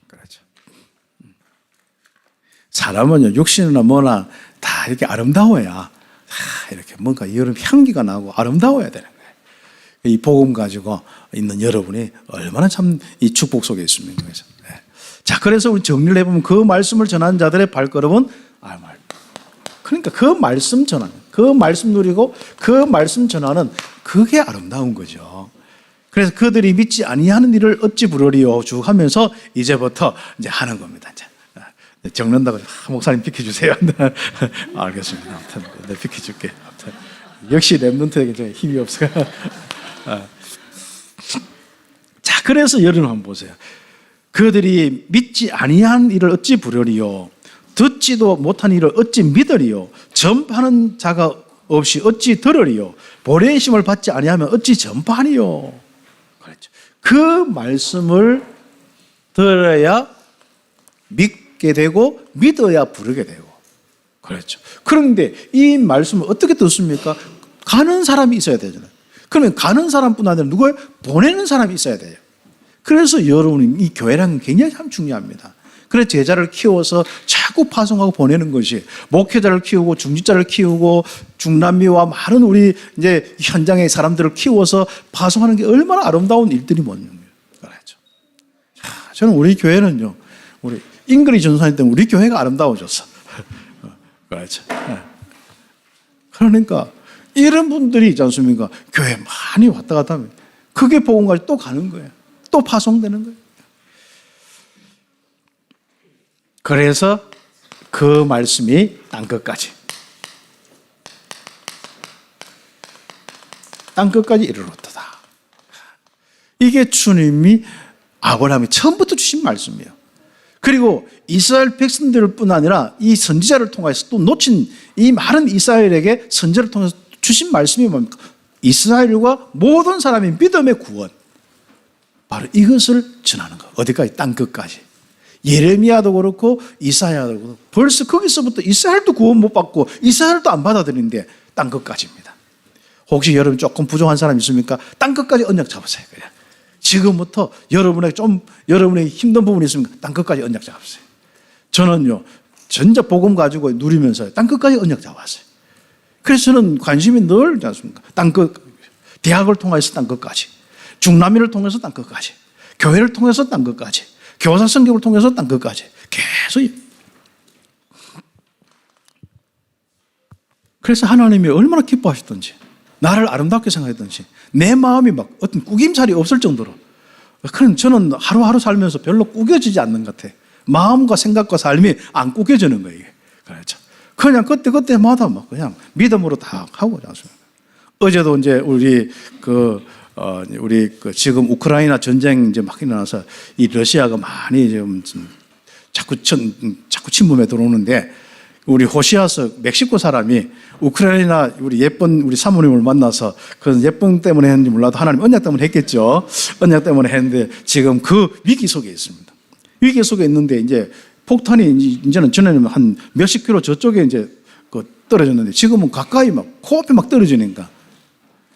Speaker 1: 그렇죠. 사람은요, 육신이나 뭐나 다 이렇게 아름다워야 이렇게 뭔가 여름 향기가 나고 아름다워야 되는 거예요. 이 복음 가지고 있는 여러분이 얼마나 참 이 축복 속에 있습니까? 자, 그래서 우리 정리를 해보면 그 말씀을 전하는 자들의 발걸음은 그러니까 그 말씀 전하는, 그 말씀 누리고 그 말씀 전하는 그게 아름다운 거죠. 그래서 그들이 믿지 아니하는 일을 어찌 부르리요 쭉 하면서 이제부터 이제 하는 겁니다. 이제 적는다고 목사님 비켜주세요. 알겠습니다. 아무튼 네, 비켜줄게. 아무튼 역시 랩런트에게 좀 힘이 없어요. 자, 그래서 여러분 한번 보세요. 그들이 믿지 아니한 일을 어찌 부르리요, 듣지도 못한 일을 어찌 믿으리요, 전파하는 자가 없이 어찌 들으리요, 보내심을 받지 아니하면 어찌 전파하니요. 그렇죠. 그 말씀을 들어야 믿게 되고 믿어야 부르게 되고. 그렇죠. 그런데 이 말씀을 어떻게 듣습니까? 가는 사람이 있어야 되잖아요. 그러면 가는 사람뿐 아니라 누구예요? 보내는 사람이 있어야 돼요. 그래서 여러분이 이 교회라는 게 굉장히 참 중요합니다. 그래서 제자를 키워서 자꾸 파송하고 보내는 것이, 목회자를 키우고 중직자를 키우고 중남미와 많은 우리 이제 현장의 사람들을 키워서 파송하는 게 얼마나 아름다운 일들이 뭔지. 그렇죠. 저는 우리 교회는요, 우리 잉그리 전사님 때문에 우리 교회가 아름다워졌어. 그렇죠. 그러니까 이런 분들이 있지 않습니까? 교회 많이 왔다 갔다 하면 그게 복음까지 또 가는 거예요. 또 파송되는 거예요. 그래서 그 말씀이 땅끝까지 이르렀도다. 이게 주님이 아브라함이 처음부터 주신 말씀이에요. 그리고 이스라엘 백성들뿐 아니라 이 선지자를 통해서 또 놓친 이 많은 이스라엘에게 선지자를 통해서 주신 말씀이 뭡니까? 이스라엘과 모든 사람의 믿음의 구원, 바로 이것을 전하는 거. 어디까지? 땅끝까지. 예레미야도 그렇고 이사야도 그렇고 벌써 거기서부터 이스라엘도 구원 못 받고 이스라엘도 안 받아들이는데 땅끝까지입니다. 혹시 여러분 조금 부족한 사람 있습니까? 땅끝까지 언약 잡으세요. 그냥 지금부터 여러분의 힘든 부분이 있으면 땅끝까지 언약 잡으세요. 저는요, 전자 복음 가지고 누리면서 땅 끝까지 언약 잡았어요. 그래서 저는 관심이 늘 있지 않습니까? 땅 끝, 대학을 통해서 땅 끝까지, 중남미를 통해서 땅 끝까지, 교회를 통해서 땅 끝까지, 교사 성경을 통해서 땅 끝까지 계속. 그래서 하나님이 얼마나 기뻐하셨던지, 나를 아름답게 생각했던지, 내 마음이 막 어떤 꾸김살이 없을 정도로. 그럼 저는 하루하루 살면서 별로 꾸겨지지 않는 것 같아. 마음과 생각과 삶이 안 꾸겨지는 거예요. 그렇죠. 그냥 그때마다 막 그냥 믿음으로 다 하고 있습니다. 어제도 이제 우리 지금 우크라이나 전쟁 이제 막 일어나서 이 러시아가 많이 좀 자꾸 침범에 들어오는데, 우리 호시아서 멕시코 사람이 우크라이나 우리 사모님을 만나서, 그 예쁜 때문에 했는지 몰라도 하나님 언약 때문에 했겠죠. 언약 때문에 했는데 지금 그 위기 속에 있습니다. 위기 속에 있는데 이제 폭탄이 이제는 전에는 한 몇십 킬로 저쪽에 이제 떨어졌는데 지금은 가까이 막 코앞에 막 떨어지니까.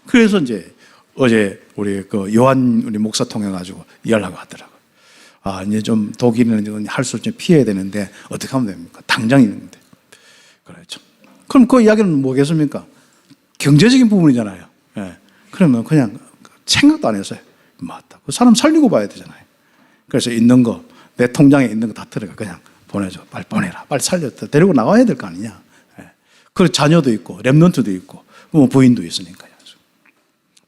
Speaker 1: 그래서 이제 어제 우리 요한 우리 목사 통해 가지고 연락을 하더라고요. 아, 이제 좀 독일은 할 수 좀 피해야 되는데 어떻게 하면 됩니까? 당장 있는데. 그렇죠. 그럼 그 이야기는 뭐겠습니까? 경제적인 부분이잖아요. 예. 그러면 그냥 생각도 안 했어요. 맞다. 그 사람 살리고 봐야 되잖아요. 그래서 있는 거, 내 통장에 있는 거 다 들어가. 그냥 보내줘. 빨리 보내라. 빨리 살렸다. 데리고 나와야 될 거 아니냐. 예. 그리고 자녀도 있고, 랩런트도 있고, 뭐 부인도 있으니까요.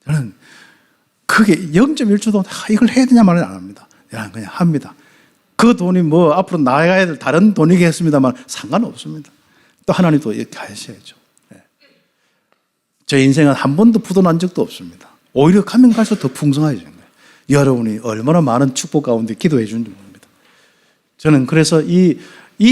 Speaker 1: 저는 그게 0.1초도 이걸 해야 되냐 말은 안 합니다. 그냥 합니다. 그 돈이 뭐 앞으로 나가야 될 다른 돈이겠습니다만 상관없습니다. 또 하나님도 이렇게 하셔야죠. 예. 제 인생은 한 번도 부도난 적도 없습니다. 오히려 가면 갈수록 더 풍성해지는 거예요. 여러분이 얼마나 많은 축복 가운데 기도해 주는지 모릅니다. 저는 그래서 이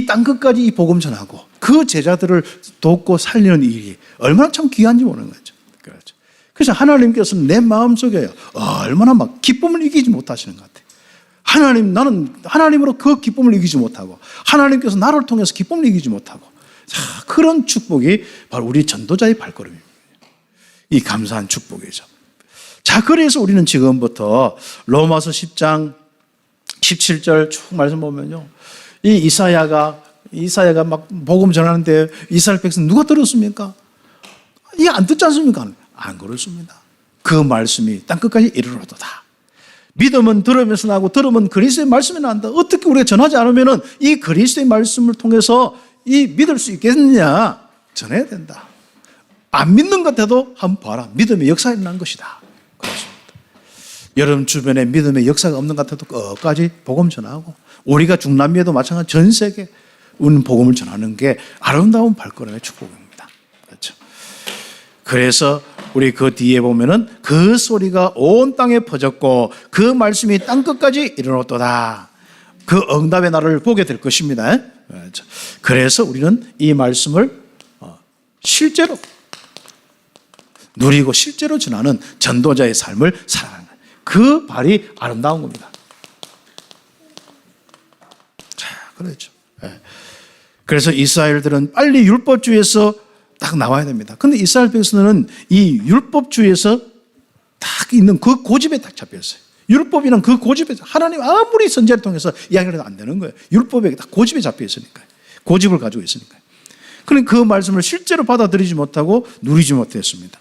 Speaker 1: 땅 끝까지 이 복음 전하고 그 제자들을 돕고 살리는 일이 얼마나 참 귀한지 모르는 거죠. 그렇죠. 그래서 하나님께서는 내 마음속에 얼마나 막 기쁨을 이기지 못하시는 것 같아요. 나는 하나님으로 그 기쁨을 이기지 못하고, 하나님께서 나를 통해서 기쁨을 이기지 못하고, 자, 그런 축복이 바로 우리 전도자의 발걸음입니다. 이 감사한 축복이죠. 자, 그래서 우리는 지금부터 로마서 10장 17절 쭉 말씀 보면요, 이 이사야가 막 복음 전하는데 이스라엘 백성 누가 들었습니까? 이게 안 듣지 않습니까? 안 그렇습니다. 그 말씀이 땅끝까지 이르러도다. 믿음은 들으면서 나고, 들으면 그리스도의 말씀이 난다. 어떻게 우리가 전하지 않으면 이 그리스도의 말씀을 통해서 믿을 수 있겠느냐? 전해야 된다. 안 믿는 것 같아도 한번 봐라. 믿음의 역사가 일어난 것이다. 그렇습니다. 여러분 주변에 믿음의 역사가 없는 것 같아도 끝까지 복음 전하고, 우리가 중남미에도 마찬가지 전 세계 우리는 복음을 전하는 게 아름다운 발걸음의 축복입니다. 그렇죠. 그래서 우리 그 뒤에 보면은 그 소리가 온 땅에 퍼졌고 그 말씀이 땅끝까지 이르렀도다. 그 응답의 날을 보게 될 것입니다. 그래서 우리는 이 말씀을 실제로 누리고 실제로 전하는 전도자의 삶을 살아가는 거예요. 그 발이 아름다운 겁니다. 자, 그렇죠. 그래서 이스라엘들은 빨리 율법주의에서 딱 나와야 됩니다. 그런데 이스라엘 백성들은 이 율법주의에서 딱 있는 그 고집에 딱 잡혔어요. 율법이란 그 고집에, 하나님 아무리 선지자를 통해서 이야기를 해도 안 되는 거예요. 율법에 딱 고집에 잡혀 있으니까요. 고집을 가지고 있으니까요. 그런데 그 말씀을 실제로 받아들이지 못하고 누리지 못했습니다.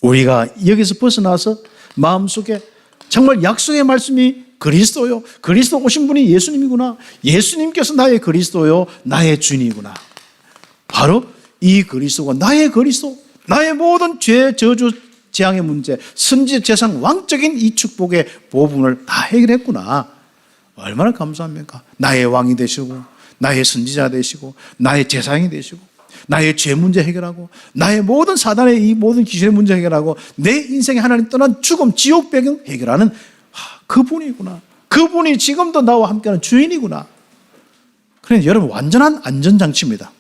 Speaker 1: 우리가 여기서 벗어나서 마음속에 정말 약속의 말씀이 그리스도요, 그리스도 오신 분이 예수님이구나, 예수님께서 나의 그리스도요, 나의 주인이구나, 바로 이 그리스도가 나의 그리스도, 나의 모든 죄, 저주, 재앙의 문제, 선지, 재상, 왕적인 이 축복의 부분을 다 해결했구나. 얼마나 감사합니까? 나의 왕이 되시고, 나의 선지자 되시고, 나의 재상이 되시고, 나의 죄 문제 해결하고, 나의 모든 사단의 이 모든 귀신의 문제 해결하고, 내 인생에 하나님 떠난 죽음, 지옥 배경 해결하는 그분이구나. 그분이 지금도 나와 함께하는 주인이구나. 그러니 여러분 완전한 안전장치입니다.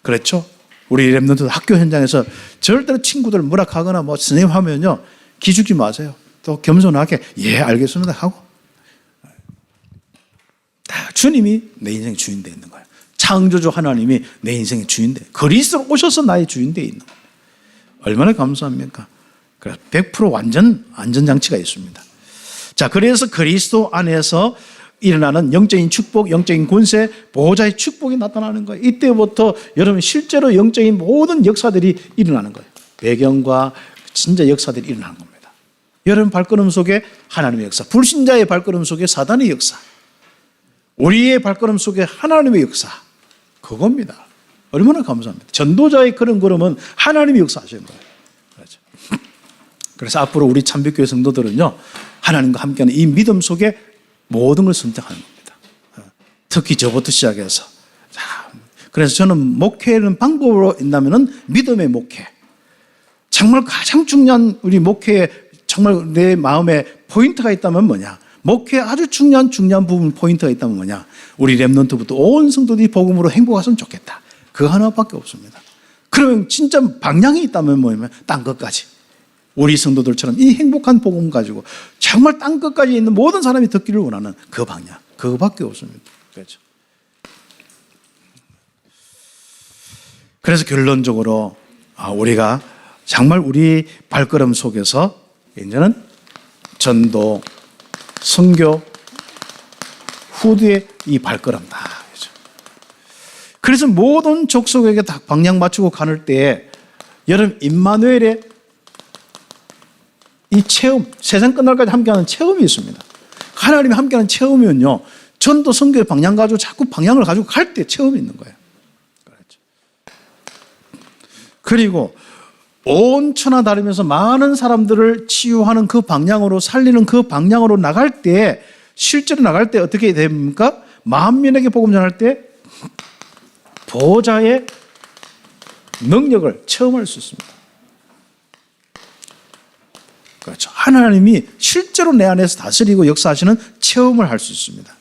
Speaker 1: 그렇죠? 우리 랩런트 학교 현장에서 절대로 친구들 무락하거나 뭐 선생님 하면요, 기죽지 마세요. 또 겸손하게 예 알겠습니다 하고, 다 주님이 내 인생의 주인 되어 있는 거예요. 창조주 하나님이 내 인생의 주인 되어, 그리스도로 오셔서 나의 주인 되어 있는 거예요. 얼마나 감사합니까? 그래서 100% 완전 안전장치가 있습니다. 자, 그래서 그리스도 안에서 일어나는 영적인 축복, 영적인 권세, 보호자의 축복이 나타나는 거예요. 이때부터 여러분 실제로 영적인 모든 역사들이 일어나는 거예요. 배경과 진짜 역사들이 일어나는 겁니다. 여러분 발걸음 속에 하나님의 역사, 불신자의 발걸음 속에 사단의 역사, 우리의 발걸음 속에 하나님의 역사, 그겁니다. 얼마나 감사합니다. 전도자의 그런 걸음은 하나님이 역사하시는 거예요. 그렇죠. 그래서 앞으로 우리 참빛교회 성도들은요, 하나님과 함께하는 이 믿음 속에 모든 걸 선택하는 겁니다. 특히 저부터 시작해서. 그래서 저는 목회는 방법으로 있다면은 믿음의 목회. 정말 가장 중요한 우리 목회에 정말 내 마음에 포인트가 있다면 뭐냐? 목회에 아주 중요한 부분 포인트가 있다면 뭐냐? 우리 렘넌트부터 온 성도들이 복음으로 행복했으면 좋겠다. 그 하나밖에 없습니다. 그러면 진짜 방향이 있다면 뭐냐면 땅 끝까지. 우리 성도들처럼 이 행복한 복음 가지고 정말 땅 끝까지 있는 모든 사람이 듣기를 원하는 그 방향. 그거밖에 없습니다. 그렇죠. 그래서 결론적으로 우리가 정말 우리 발걸음 속에서 이제는 전도, 선교, 후대의 이 발걸음다. 그렇죠. 그래서 모든 족속에게 다 방향 맞추고 가는 때에 여러분 임마누엘의 이 체험, 세상 끝날까지 함께하는 체험이 있습니다. 하나님이 함께하는 체험이면요, 전도 선교의 방향 가지고 자꾸 방향을 가지고 갈 때 체험이 있는 거예요. 그렇죠. 그리고 온 천하 다니면서 많은 사람들을 치유하는 그 방향으로 살리는 그 방향으로 나갈 때, 실제로 나갈 때 어떻게 됩니까? 만민에게 복음 전할 때 보호자의 능력을 체험할 수 있습니다. 그렇죠. 하나님이 실제로 내 안에서 다스리고 역사하시는 체험을 할 수 있습니다.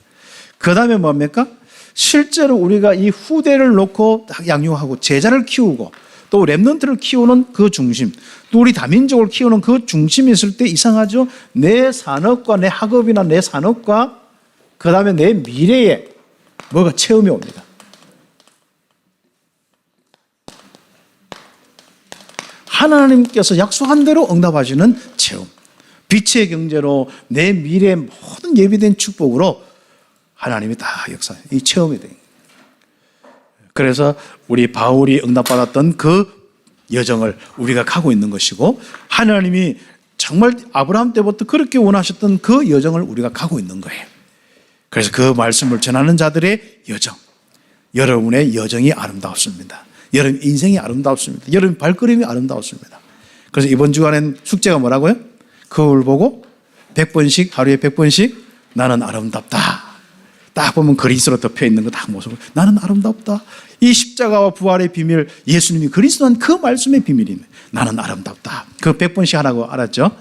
Speaker 1: 그 다음에 뭡니까? 실제로 우리가 이 후대를 놓고 양육하고 제자를 키우고 또 렘넌트를 키우는 그 중심, 또 우리 다민족을 키우는 그 중심이 있을 때 이상하죠? 내 산업과 내 학업이나 내 산업과 그 다음에 내 미래에 뭐가 체험이 옵니다. 하나님께서 약속한 대로 응답하시는 체험. 빛의 경제로 내 미래의 모든 예비된 축복으로 하나님이 다 역사해요. 이 체험이 돼요. 그래서 우리 바울이 응답받았던 그 여정을 우리가 가고 있는 것이고, 하나님이 정말 아브라함 때부터 그렇게 원하셨던 그 여정을 우리가 가고 있는 거예요. 그래서 그 말씀을 전하는 자들의 여정, 여러분의 여정이 아름답습니다. 여러분 인생이 아름답습니다. 여러분 발걸음이 아름답습니다. 그래서 이번 주간엔 숙제가 뭐라고요? 거울 보고 100번씩, 하루에 100번씩 나는 아름답다. 딱 보면 그리스도로 덮여 있는 거 딱 모습을, 나는 아름답다. 이 십자가와 부활의 비밀, 예수님이 그리스도한 그 말씀의 비밀입니다. 나는 아름답다. 그 100번씩 하라고 알았죠?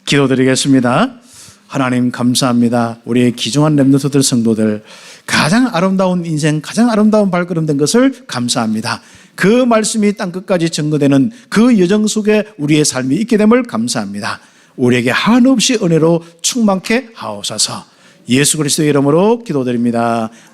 Speaker 1: 기도드리겠습니다. 하나님 감사합니다. 우리의 귀중한 렘넌트들 성도들 가장 아름다운 인생, 가장 아름다운 발걸음 된 것을 감사합니다. 그 말씀이 땅끝까지 증거되는 그 여정 속에 우리의 삶이 있게 됨을 감사합니다. 우리에게 한없이 은혜로 충만케 하옵소서. 예수 그리스도의 이름으로 기도드립니다.